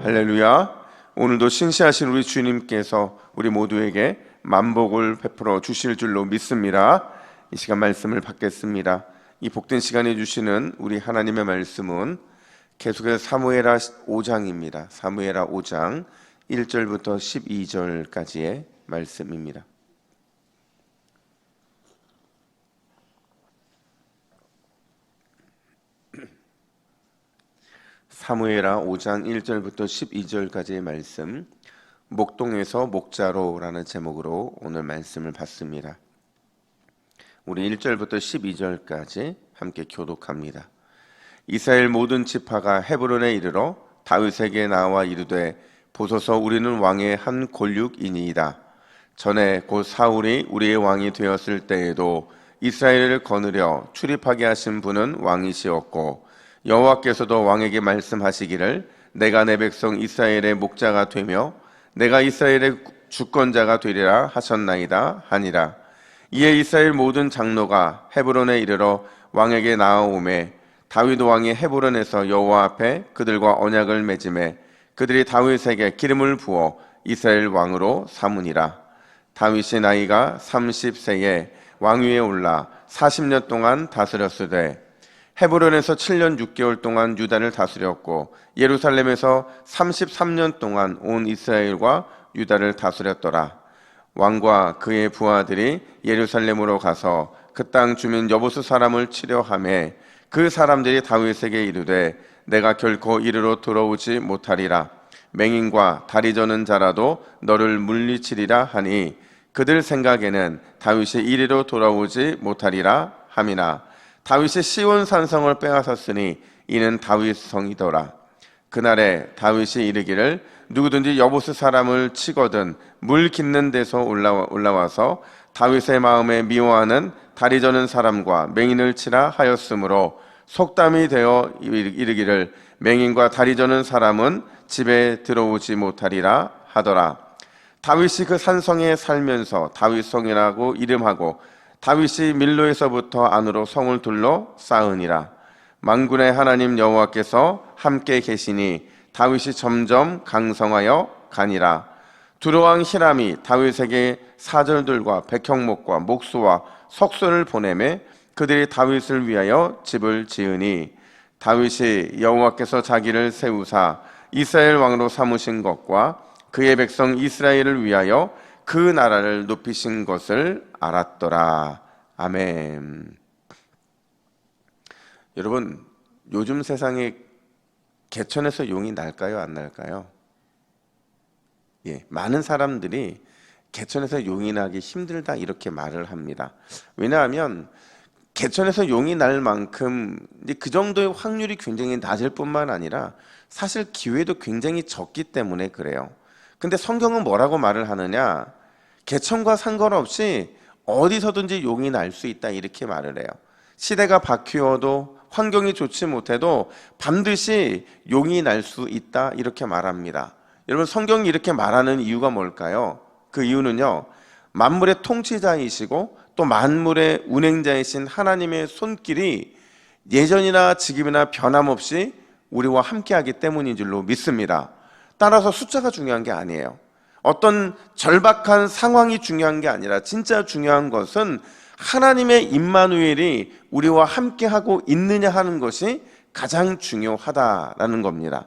할렐루야. 오늘도 신실하신 우리 주님께서 우리 모두에게 만복을 베풀어 주실 줄로 믿습니다. 이 시간 말씀을 받겠습니다. 이 복된 시간에 주시는 우리 하나님의 말씀은 계속해서 사무엘하 5장입니다. 사무엘하 5장 1절부터 12절까지의 말씀입니다. 사무엘하 5장 1절부터 12절까지의 말씀, 목동에서 목자로라는 제목으로 오늘 말씀을 받습니다. 우리 1절부터 12절까지 함께 교독합니다. 이스라엘 모든 지파가 헤브론에 이르러 다윗에게 나와 이르되 보소서 우리는 왕의 한 골육이니이다. 전에 곧 사울이 우리의 왕이 되었을 때에도 이스라엘을 거느려 출입하게 하신 분은 왕이시었고 여호와께서도 왕에게 말씀하시기를 내가 내 백성 이스라엘의 목자가 되며 내가 이스라엘의 주권자가 되리라 하셨나이다 하니라. 이에 이스라엘 모든 장로가 헤브론에 이르러 왕에게 나아오매 다윗 왕이 헤브론에서 여호와 앞에 그들과 언약을 맺음에 그들이 다윗에게 기름을 부어 이스라엘 왕으로 삼으니라. 다윗이 나이가 30세에 왕위에 올라 40년 동안 다스렸으되 헤브론에서 7년 6개월 동안 유다를 다스렸고 예루살렘에서 33년 동안 온 이스라엘과 유다를 다스렸더라. 왕과 그의 부하들이 예루살렘으로 가서 그 땅 주민 여부수 사람을 치려하매 그 사람들이 다윗에게 이르되 내가 결코 이리로 들어오지 못하리라. 맹인과 다리 저는 자라도 너를 물리치리라 하니 그들 생각에는 다윗이 이리로 돌아오지 못하리라 함이나 다윗이 시온 산성을 빼앗았으니 이는 다윗 성이더라. 그날에 다윗이 이르기를 누구든지 여부수 사람을 치거든 물 깃는 데서 올라와서 다윗의 마음에 미워하는 다리 저는 사람과 맹인을 치라 하였으므로 속담이 되어 이르기를 맹인과 다리 저는 사람은 집에 들어오지 못하리라 하더라. 다윗이 그 산성에 살면서 다윗성이라고 이름하고 다윗이 밀로에서부터 안으로 성을 둘러 쌓으니라. 만군의 하나님 여호와께서 함께 계시니 다윗이 점점 강성하여 가니라. 두로왕 히람이 다윗에게 사절들과 백형목과 목수와 석쇠를 보내매 그들이 다윗을 위하여 집을 지으니 다윗이 여호와께서 자기를 세우사 이스라엘 왕으로 삼으신 것과 그의 백성 이스라엘을 위하여 그 나라를 높이신 것을 알았더라. 아멘. 여러분, 요즘 세상에 개천에서 용이 날까요? 안 날까요? 예, 많은 사람들이 개천에서 용이 나기 힘들다 이렇게 말을 합니다. 왜냐하면 개천에서 용이 날 만큼 그 정도의 확률이 굉장히 낮을 뿐만 아니라 사실 기회도 굉장히 적기 때문에 그래요. 근데 성경은 뭐라고 말을 하느냐? 개천과 상관없이 어디서든지 용이 날 수 있다 이렇게 말을 해요. 시대가 바뀌어도 환경이 좋지 못해도 반드시 용이 날 수 있다 이렇게 말합니다. 여러분, 성경이 이렇게 말하는 이유가 뭘까요? 그 이유는요, 만물의 통치자이시고 또 만물의 운행자이신 하나님의 손길이 예전이나 지금이나 변함없이 우리와 함께하기 때문인 줄로 믿습니다. 따라서 숫자가 중요한 게 아니에요. 어떤 절박한 상황이 중요한 게 아니라 진짜 중요한 것은 하나님의 임마누엘이 우리와 함께하고 있느냐 하는 것이 가장 중요하다라는 겁니다.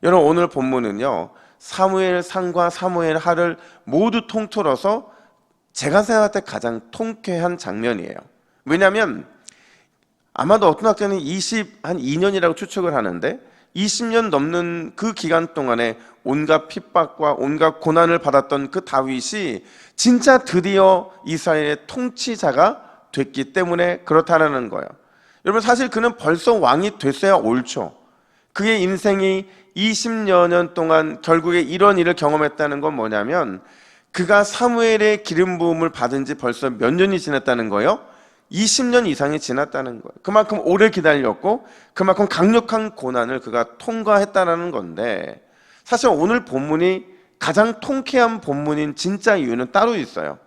여러분, 오늘 본문은요, 사무엘상과 사무엘하를 모두 통틀어서 제가 생각할 때 가장 통쾌한 장면이에요. 왜냐하면 아마도 어떤 학자는 22년이라고 추측을 하는데 20년 넘는 그 기간 동안에 온갖 핍박과 온갖 고난을 받았던 그 다윗이 진짜 드디어 이스라엘의 통치자가 됐기 때문에 그렇다는 거예요. 여러분, 사실 그는 벌써 왕이 됐어야 옳죠. 그의 인생이 20여 년 동안 결국에 이런 일을 경험했다는 건 뭐냐면 그가 사무엘의 기름 부음을 받은 지 벌써 몇 년이 지났다는 거예요. 20년 이상이 지났다는 거예요. 그만큼 오래 기다렸고 그만큼 강력한 고난을 그가 통과했다는 건데, 사실 오늘 본문이 가장 통쾌한 본문인 진짜 이유는 따로 있어요.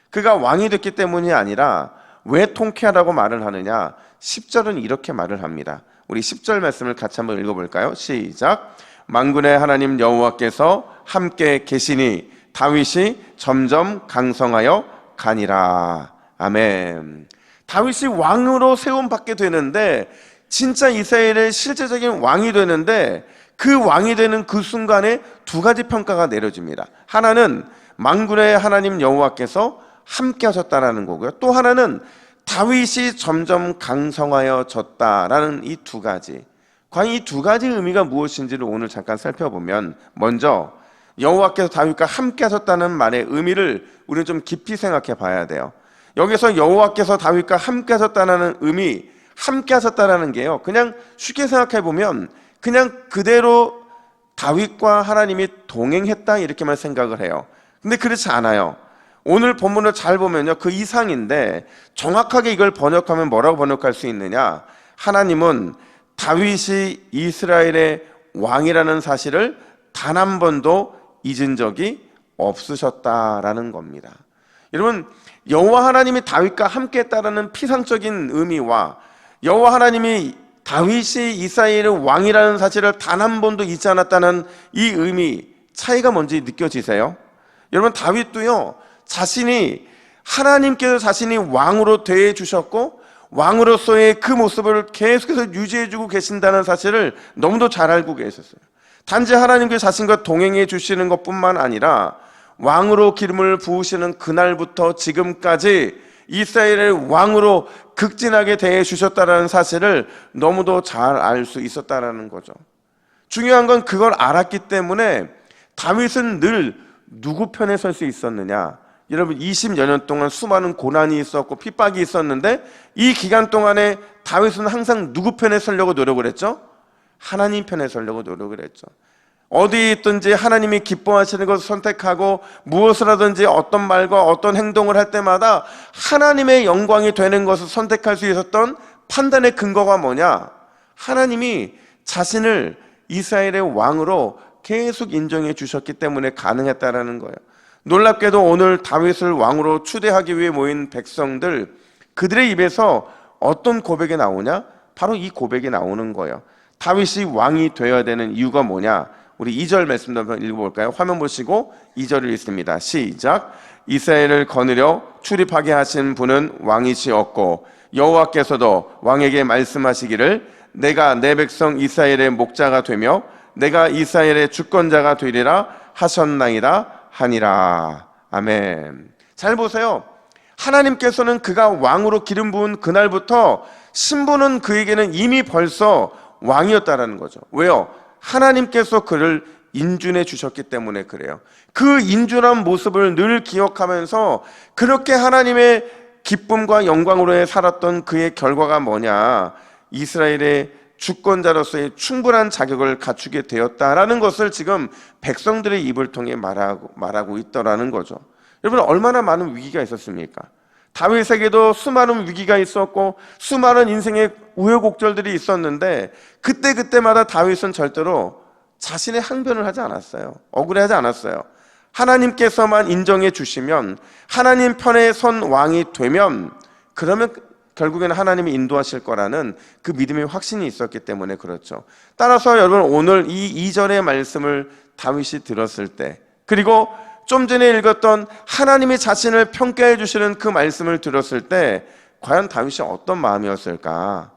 그가 왕이 됐기 때문이 아니라 왜 통쾌하다고 말을 하느냐? 10절은 이렇게 말을 합니다. 우리 10절 말씀을 같이 한번 읽어볼까요? 시작. 만군의 하나님 여호와께서 함께 계시니 다윗이 점점 강성하여 가니라. 아멘. 다윗이 왕으로 세움받게 되는데, 진짜 이스라엘의 실제적인 왕이 되는데, 그 왕이 되는 그 순간에 두 가지 평가가 내려집니다. 하나는 만군의 하나님 여호와께서 함께 하셨다라는 거고요. 또 하나는 다윗이 점점 강성하여졌다라는 이 두 가지. 과연 이 두 가지 의미가 무엇인지를 오늘 잠깐 살펴보면, 먼저 여호와께서 다윗과 함께 하셨다는 말의 의미를 우리는 좀 깊이 생각해 봐야 돼요. 여기서 여호와께서 다윗과 함께 하셨다는 의미, 함께 하셨다는 게요, 그냥 쉽게 생각해 보면 그냥 그대로 다윗과 하나님이 동행했다 이렇게만 생각을 해요. 근데 그렇지 않아요. 오늘 본문을 잘 보면요, 그 이상인데 정확하게 이걸 번역하면 뭐라고 번역할 수 있느냐? 하나님은 다윗이 이스라엘의 왕이라는 사실을 단 한 번도 잊은 적이 없으셨다라는 겁니다. 여러분, 여호와 하나님이 다윗과 함께 했다라는 피상적인 의미와 여호와 하나님이 다윗이 이스라엘의 왕이라는 사실을 단 한 번도 잊지 않았다는 이 의미, 차이가 뭔지 느껴지세요? 여러분, 다윗도요, 자신이, 하나님께서 자신이 왕으로 대해 주셨고 왕으로서의 그 모습을 계속해서 유지해주고 계신다는 사실을 너무도 잘 알고 계셨어요. 단지 하나님께 자신과 동행해 주시는 것뿐만 아니라 왕으로 기름을 부으시는 그날부터 지금까지 이스라엘의 왕으로 극진하게 대해 주셨다는 사실을 너무도 잘 알 수 있었다는 거죠. 중요한 건 그걸 알았기 때문에 다윗은 늘 누구 편에 설 수 있었느냐? 여러분, 20여 년 동안 수많은 고난이 있었고 핍박이 있었는데 이 기간 동안에 다윗은 항상 누구 편에 서려고 노력을 했죠? 하나님 편에 서려고 노력을 했죠. 어디에 있든지 하나님이 기뻐하시는 것을 선택하고 무엇을 하든지 어떤 말과 어떤 행동을 할 때마다 하나님의 영광이 되는 것을 선택할 수 있었던 판단의 근거가 뭐냐? 하나님이 자신을 이스라엘의 왕으로 계속 인정해 주셨기 때문에 가능했다라는 거예요. 놀랍게도 오늘 다윗을 왕으로 추대하기 위해 모인 백성들, 그들의 입에서 어떤 고백이 나오냐? 바로 이 고백이 나오는 거예요. 다윗이 왕이 되어야 되는 이유가 뭐냐? 우리 2절 말씀도 한번 읽어볼까요? 화면 보시고 2절을 읽습니다. 시작. 이스라엘을 거느려 출입하게 하신 분은 왕이시었고 여호와께서도 왕에게 말씀하시기를 내가 내 백성 이스라엘의 목자가 되며 내가 이스라엘의 주권자가 되리라 하셨나이다 하니라. 아멘. 잘 보세요. 하나님께서는 그가 왕으로 기름 부은 그날부터 신분은 그에게는 이미 벌써 왕이었다라는 거죠. 왜요? 하나님께서 그를 인준해 주셨기 때문에 그래요. 그 인준한 모습을 늘 기억하면서 그렇게 하나님의 기쁨과 영광으로 살았던 그의 결과가 뭐냐? 이스라엘의 주권자로서의 충분한 자격을 갖추게 되었다라는 것을 지금 백성들의 입을 통해 말하고 있더라는 거죠. 여러분, 얼마나 많은 위기가 있었습니까? 다윗에게도 수많은 위기가 있었고 수많은 인생의 우여곡절들이 있었는데 그때마다 다윗은 절대로 자신의 항변을 하지 않았어요. 억울해하지 않았어요. 하나님께서만 인정해 주시면, 하나님 편에 선 왕이 되면, 그러면 결국에는 하나님이 인도하실 거라는 그 믿음의 확신이 있었기 때문에 그렇죠. 따라서 여러분, 오늘 이 2절의 말씀을 다윗이 들었을 때, 그리고 좀 전에 읽었던 하나님이 자신을 평가해 주시는 그 말씀을 들었을 때 과연 다윗이 어떤 마음이었을까?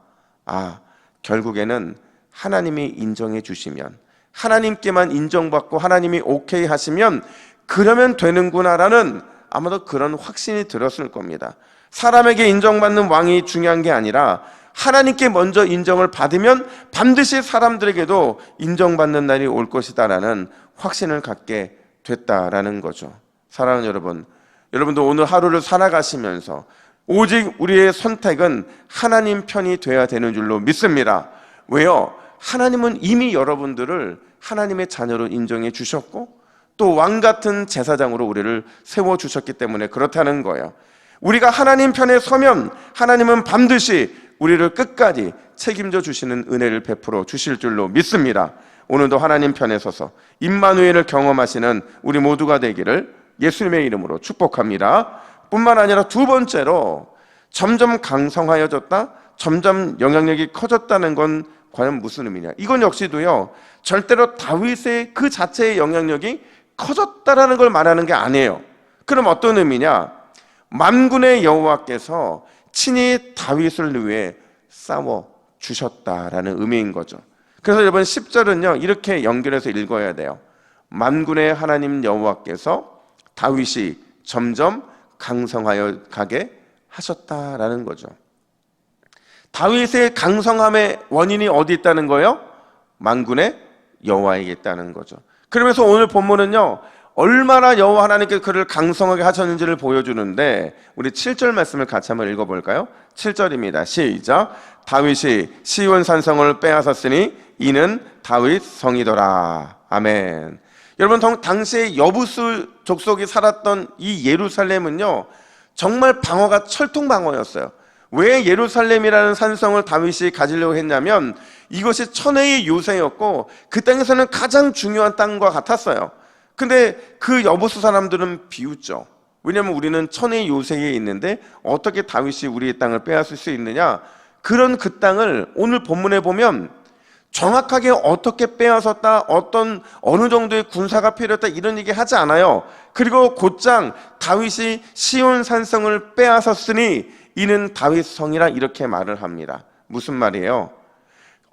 결국에는 하나님이 인정해 주시면, 하나님께만 인정받고 하나님이 오케이 하시면 그러면 되는구나라는 아마도 그런 확신이 들었을 겁니다. 사람에게 인정받는 왕이 중요한 게 아니라 하나님께 먼저 인정을 받으면 반드시 사람들에게도 인정받는 날이 올 것이다라는 확신을 갖게 됐다라는 거죠. 사랑하는 여러분, 여러분도 오늘 하루를 살아가시면서 오직 우리의 선택은 하나님 편이 돼야 되는 줄로 믿습니다. 왜요? 하나님은 이미 여러분들을 하나님의 자녀로 인정해 주셨고 또 왕같은 제사장으로 우리를 세워주셨기 때문에 그렇다는 거예요. 우리가 하나님 편에 서면 하나님은 반드시 우리를 끝까지 책임져 주시는 은혜를 베풀어 주실 줄로 믿습니다. 오늘도 하나님 편에 서서 임마누엘을 경험하시는 우리 모두가 되기를 예수님의 이름으로 축복합니다. 뿐만 아니라 두 번째로 점점 강성하여졌다, 점점 영향력이 커졌다는 건 과연 무슨 의미냐? 이건 역시도요, 절대로 다윗의 그 자체의 영향력이 커졌다라는 걸 말하는 게 아니에요. 그럼 어떤 의미냐? 만군의 여호와께서 친히 다윗을 위해 싸워 주셨다라는 의미인 거죠. 그래서 여러분 10절은요 이렇게 연결해서 읽어야 돼요. 만군의 하나님 여호와께서 다윗이 점점 강성하여 가게 하셨다라는 거죠. 다윗의 강성함의 원인이 어디 있다는 거예요? 만군의 여호와에게 있다는 거죠. 그러면서 오늘 본문은요 얼마나 여호와 하나님께서 그를 강성하게 하셨는지를 보여주는데, 우리 7절 말씀을 같이 한번 읽어볼까요? 7절입니다. 시작. 다윗이 시온 산성을 빼앗았으니 이는 다윗 성이더라. 아멘. 여러분, 당시에 여부수 족속이 살았던 이 예루살렘은요 정말 방어가 철통방어였어요. 왜 예루살렘이라는 산성을 다윗이 가지려고 했냐면 이것이 천혜의 요새였고 그 땅에서는 가장 중요한 땅과 같았어요. 근데 그 여부수 사람들은 비웃죠. 왜냐하면 우리는 천혜의 요새에 있는데 어떻게 다윗이 우리의 땅을 빼앗을 수 있느냐. 그런 그 땅을 오늘 본문에 보면 정확하게 어떻게 빼앗았다, 어느 정도의 군사가 필요했다 이런 얘기 하지 않아요. 그리고 곧장 다윗이 시온 산성을 빼앗았으니 이는 다윗 성이라 이렇게 말을 합니다. 무슨 말이에요?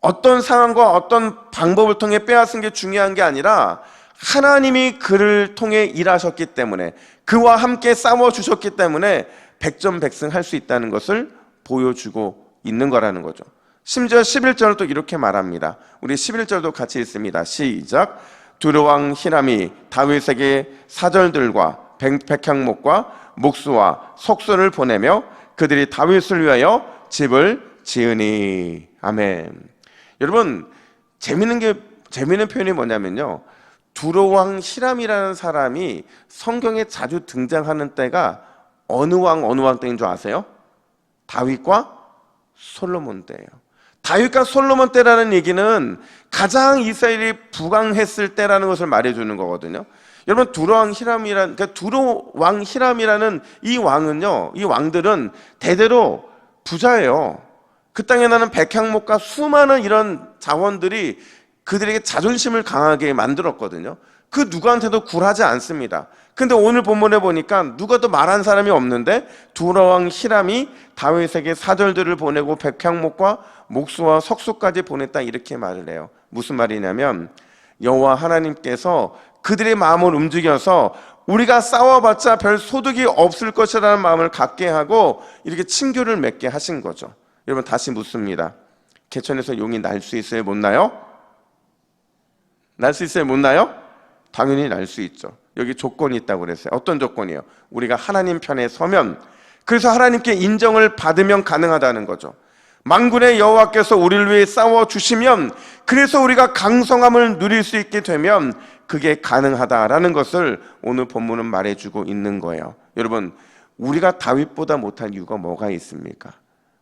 어떤 상황과 어떤 방법을 통해 빼앗은 게 중요한 게 아니라 하나님이 그를 통해 일하셨기 때문에, 그와 함께 싸워주셨기 때문에 백전백승할 수 있다는 것을 보여주고 있는 거라는 거죠. 심지어 11절은 또 이렇게 말합니다. 우리 11절도 같이 읽습니다. 시작. 두로왕 히람이 다윗에게 사절들과 백향목과 목수와 석수를 보내며 그들이 다윗을 위하여 집을 지으니. 아멘. 여러분, 재미있는 표현이 뭐냐면요, 두로왕 히람이라는 사람이 성경에 자주 등장하는 때가 어느 왕 때인 줄 아세요? 다윗과 솔로몬 때예요. 다윗과 솔로몬 때라는 얘기는 가장 이스라엘이 부강했을 때라는 것을 말해주는 거거든요. 여러분, 두로왕 히람이라는 이 왕은요, 이 왕들은 대대로 부자예요. 그 땅에 나는 백향목과 수많은 이런 자원들이 그들에게 자존심을 강하게 만들었거든요. 그 누구한테도 굴하지 않습니다. 근데 오늘 본문에 보니까 누가 더 말한 사람이 없는데 두로왕 히람이 다윗에게 사절들을 보내고 백향목과 목수와 석수까지 보냈다 이렇게 말을 해요. 무슨 말이냐면 여호와 하나님께서 그들의 마음을 움직여서 우리가 싸워봤자 별 소득이 없을 것이라는 마음을 갖게 하고 이렇게 친교를 맺게 하신 거죠. 여러분, 다시 묻습니다. 개천에서 용이 날 수 있어요? 못 나요? 날 수 있어요? 못 나요? 당연히 날 수 있죠. 여기 조건이 있다고 그랬어요. 어떤 조건이에요? 우리가 하나님 편에 서면, 그래서 하나님께 인정을 받으면 가능하다는 거죠. 만군의 여호와께서 우리를 위해 싸워주시면, 그래서 우리가 강성함을 누릴 수 있게 되면 그게 가능하다라는 것을 오늘 본문은 말해주고 있는 거예요. 여러분, 우리가 다윗보다 못한 이유가 뭐가 있습니까?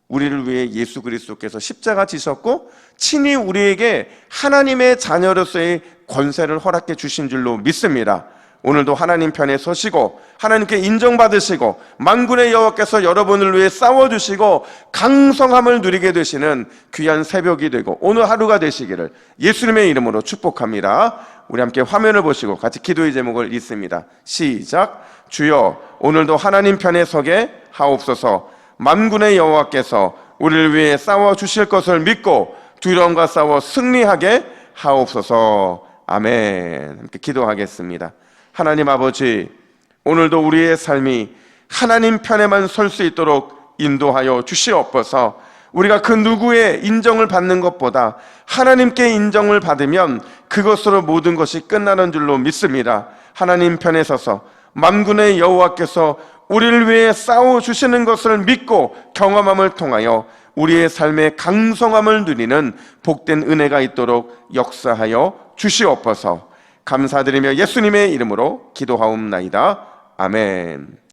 우리를 위해 예수 그리스도께서 십자가 지셨고 친히 우리에게 하나님의 자녀로서의 권세를 허락해 주신 줄로 믿습니다. 오늘도 하나님 편에 서시고 하나님께 인정받으시고 만군의 여호와께서 여러분을 위해 싸워주시고 강성함을 누리게 되시는 귀한 새벽이 되고 오늘 하루가 되시기를 예수님의 이름으로 축복합니다. 우리 함께 화면을 보시고 같이 기도의 제목을 읽습니다. 시작. 주여, 오늘도 하나님 편에 서게 하옵소서. 만군의 여호와께서 우리를 위해 싸워주실 것을 믿고 두려움과 싸워 승리하게 하옵소서. 아멘. 함께 기도하겠습니다. 하나님 아버지, 오늘도 우리의 삶이 하나님 편에만 설 수 있도록 인도하여 주시옵소서. 우리가 그 누구의 인정을 받는 것보다 하나님께 인정을 받으면 그것으로 모든 것이 끝나는 줄로 믿습니다. 하나님 편에 서서 만군의 여호와께서 우리를 위해 싸워주시는 것을 믿고 경험함을 통하여 우리의 삶의 강성함을 누리는 복된 은혜가 있도록 역사하여 주시옵소서. 감사드리며 예수님의 이름으로 기도하옵나이다. 아멘.